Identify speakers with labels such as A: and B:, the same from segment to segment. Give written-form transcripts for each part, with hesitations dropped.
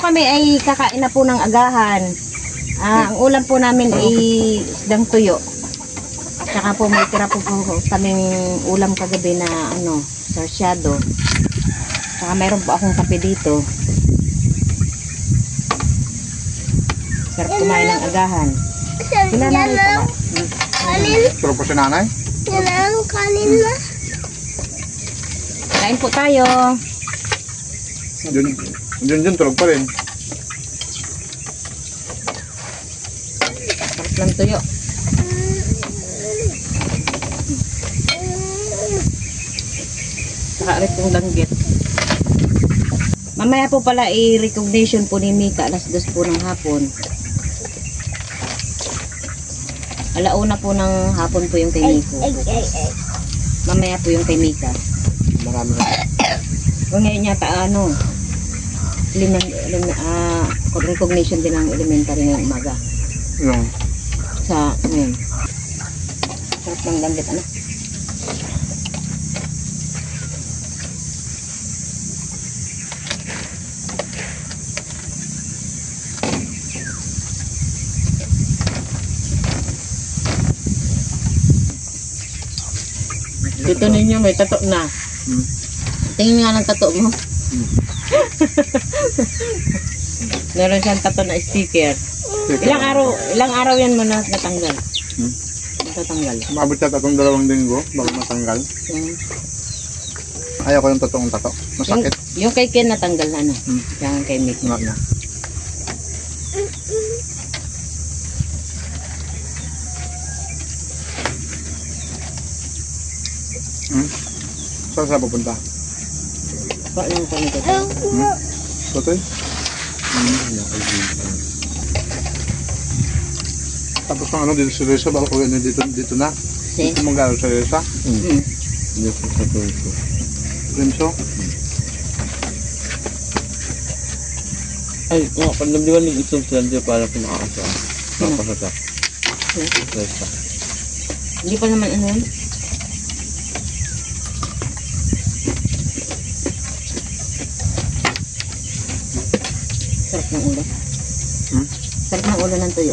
A: kami ay kakain na po ng agahan. Ang ulam po namin ay isdang tuyo. Tsaka po may tira po kaming ulam kagabi na sarsyado. Tsaka mayroon po akong kape dito. Sarap kumain ng agahan. Kinanay pala.
B: Pero po si nanay?
C: Yan kanin na.
A: Kain po tayo.
B: Yun, tulog pa rin.
A: Sarap ng tuyo. Saka rin pong langgit. Mamaya po pala i-recognition po ni Mika 2:00 po ng hapon. 1:00 po ng hapon po yung kay Miko. Mamaya po yung kay Mika.
B: Marami na.
A: Ngayon yata recognition din ng elementary ngayong umaga.
B: Yung.
A: Sa ngayon. Sarap ng langgit Dito ninyo may tato na. Tingin nga ng tato mo. Meron siyang tato na sticker. Ilang araw yan mo na natanggal? Natatanggal.
B: Maabot siya 2 linggo bago matanggal. Ayaw ko yung totoong tato. Masakit.
A: Yung kay Ken natanggal na Yung kay Mick.
B: Nga niya. Saan saan pupunta?
A: Paano kami dito?
B: Totoy? Tapos ng dito si Reza, baka ko dito na. Dito mong gano'n si Reza? Rimso?
D: Ay, panlamdiwan ng isang sila dito para pumakasa. Napasata. Reza.
A: Hindi pa naman yun? Sarap ng ulo. Sarap ng ulo ng tuyo.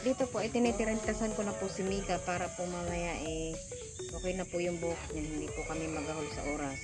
A: Dito po ay tinitirentasan ko na po si Mika para po mamaya okay na po yung buhok niya, hindi po kami magahol sa oras.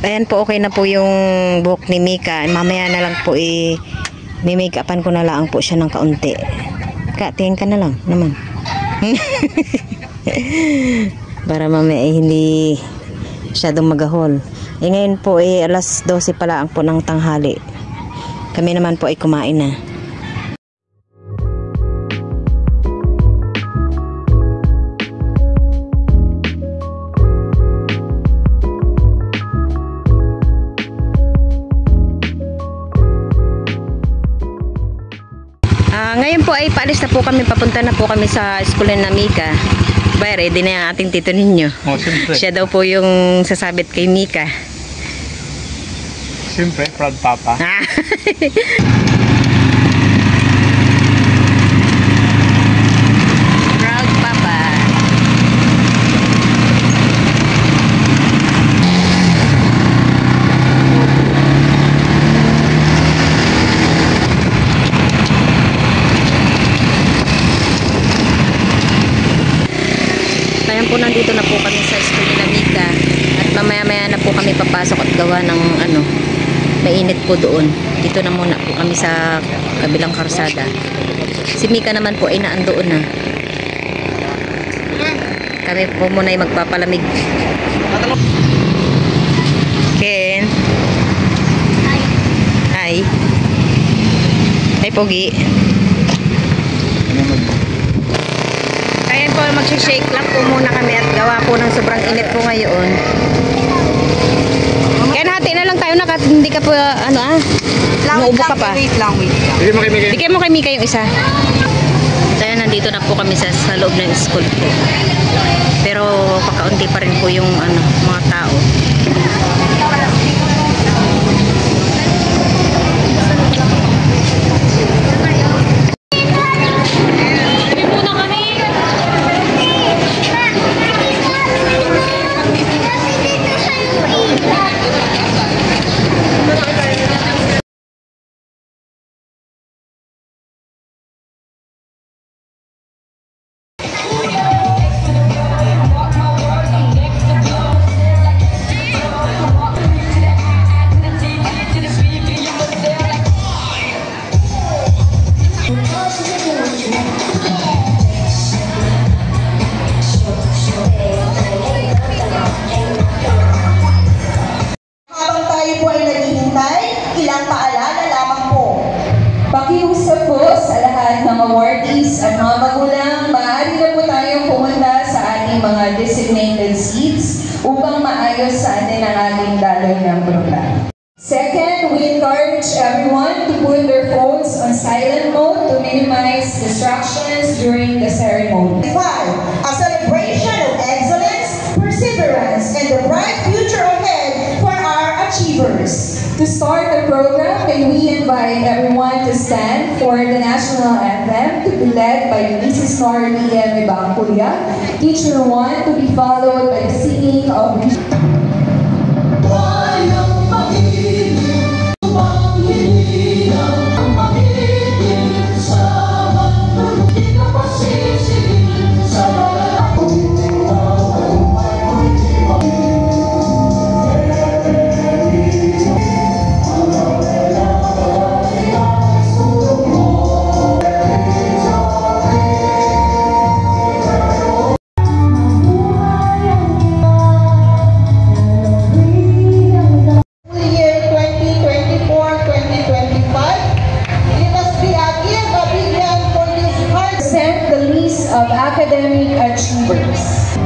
A: ayan po, okay na po yung buhok ni Mika. Mamaya na lang po may make-upan ko na lang po siya ng kaunti. Tingin ka na lang naman. Para mamaya hindi masyadong magahol. Ngayon po alas 12 pa lang po ng tanghali. Kami naman po ay kumain na. Ngayon po ay paalis na po kami, papunta na po kami sa eskwela na Mika. Bay, ready na yung ating tito ninyo.
B: Oh, siyempre.
A: Siya daw po yung sasabit kay Mika.
B: Siyempre, proud papa.
A: Proud papa. Kaya po nandito na po kami sa eskwela na Mika. At mamaya-maya na po kami papasok at gawa ng mainit po doon. Dito na muna po kami sa kabilang karsada. Si Mika naman po ay naandoon na. Kami po muna ay magpapalamig. Ken. Hi. Hi, Pogi. Kaya po mag-shake lang po muna kami at gawa po ng sobrang init po ngayon. Kaya hati na lang tayo na hindi ka po nauubo ka pa.
C: Wait lang.
A: Bigyan mo kay Mika yung isa. Kaya nandito na po kami sa loob ng school po. Pero pakaunti pa rin po yung mga tao.
E: Habang tayo po ay naghihintay, ilang paalala lamang po. Pakiusap po sa lahat ng awardees at mga magulang, maaari na po tayong pumunta sa ating mga designated seats upang maayos sa atin ang ating daloy ng programa. Second, we encourage everyone to put their phones on silent mode to minimize distractions during the ceremony. 5. A celebration of excellence, perseverance, and the bright future ahead for our achievers. To start the program, may we invite everyone to stand for the national anthem to be led by Mrs. Noria Mebangkulia, Teacher 1, to be followed by the singing of of academic achievers.